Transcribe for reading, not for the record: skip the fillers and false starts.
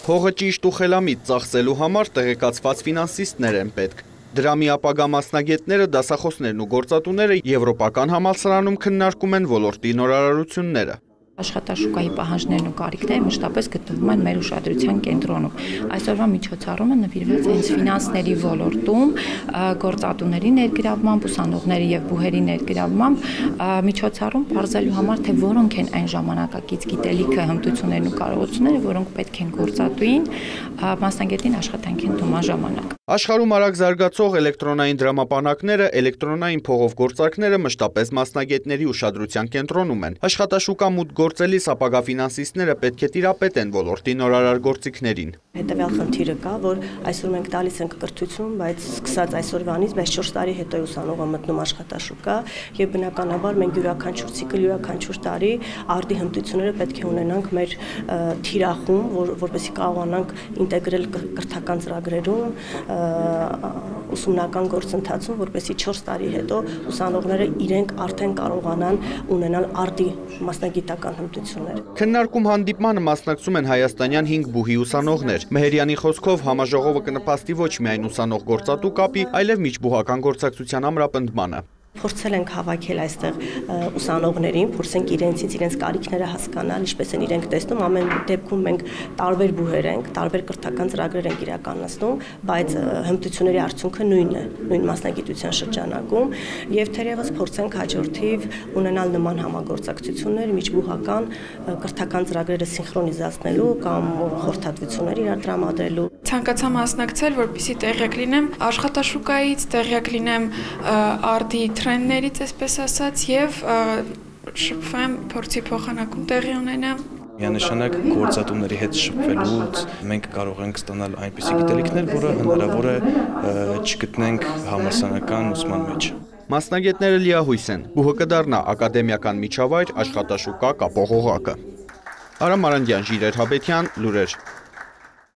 Փողը ճիշտ ու խելամիտ ծախսելու համար տեղեկացված ֆինանսիստներ են պետք։ Դրամի ապագա մասնագետները, դասախոսներն ու գործատուները Եվրոպական համալսարանում քննարկում են ոլորտի նորարարությունները։ Աշխատաշուկայի պահանջներն ու կարիքները մշտապես գտնվում են մեր ուշադրության կենտրոնում։ Այսօրվա միջոցառումը նվիրված է հենց ֆինանսների ոլորտում գործատուների ներգրավմամբ, ուսանողների եւ բուհերի ներգրավմամբ միջոցառում բարձելու համար, թե որոնք են այն ժամանակակից գիտելիքը, հմտություններն ու կարողությունները, որոնք պետք են գործատուին մասնագետին աշխատանքի ընդունման ժամանակ։ Աշխարհում արագ զարգացող էլեկտրոնային դրամապանակները, էլեկտրոնային փողով գործարքները մշտապես մասնագետների ուշադրության կենտրոնում են։ Աշխատաշուկա մուտք գործելիս ապագա ֆինանսիստները պետք է տիրապետեն ոլորտի նորարար գործիքներին։ Հետևյալ խնդիրը կա, որ այսօր մենք տալիս ենք կրթություն, բայց սկսած այսօրվանից 4 տարի հետո ուսանողը մտնում աշխատաշուկա եւ բնականաբար մենք յուրաքանչյուր ցիկլ, յուրաքանչյուր տարի արդի հմտությունները պետք է ունենանք մեր թիրախում, որպեսզի կարողանանք ինտեգրել կրթական ծրագրերում, ուսումնական գործընթացում, որպեսզի 4 տարի հետո ուսանողները իրենք արդեն կարողանան ունենալ արդի մասնագիտական հմտություններ։ Քննարկում հանդիպմանը մասնակցում են հայաստանյան 5 բուհի ուսանողներ։ Մեհերյանի խոսքով համաժողովը կնպաստի ոչ միայն ուսանող գործատու կապի, այլև միջբուհական գործակցության ամրապնդմանը։ Փորձել ենք հավաքել այստեղ ուսանողներին, փորձենք իրենց կարիքները հասկանալ, ինչպես են իրենք տեսնում, ամեն դեպքում մենք տարբեր բուհեր ենք, տարբեր կրթական ծրագրեր ենք իրականացնում, բայց հմտությունների արդյունքը նույնն է, նույն մասնագիտության շրջանակում, եւ թերևս փորձենք հաջորդիվ ունենալ նման համագործակցություններ, միջբուհական կրթական ծրագրերը սինխրոնիզացնելու կամ խորհրդատվություններ իրար տրամադրելու։ Ցանկացա մասնակցել, որպեսզի տեղյակ լինեմ աշխատաշուկայից, տեղյակ լինեմ արդի տրենդներից, այսպես ասած, եւ շփվեմ, փորձի փոխանակում տեղի ունենամ։ Միանշանակ գործատուների հետ շփվելուց մենք կարող ենք ստանալ այնպիսի գիտելիքներ, որը հնարավոր է չգտնենք համալսարանական ուսման մեջ։ Մասնագետները լիահույս են, բուհը կդառնա ակադեմիական միջավայր աշխատաշուկա կապող օղակը։ Արամ Մարանդյան, Ժիրայր Հաբետյան, լուրեր։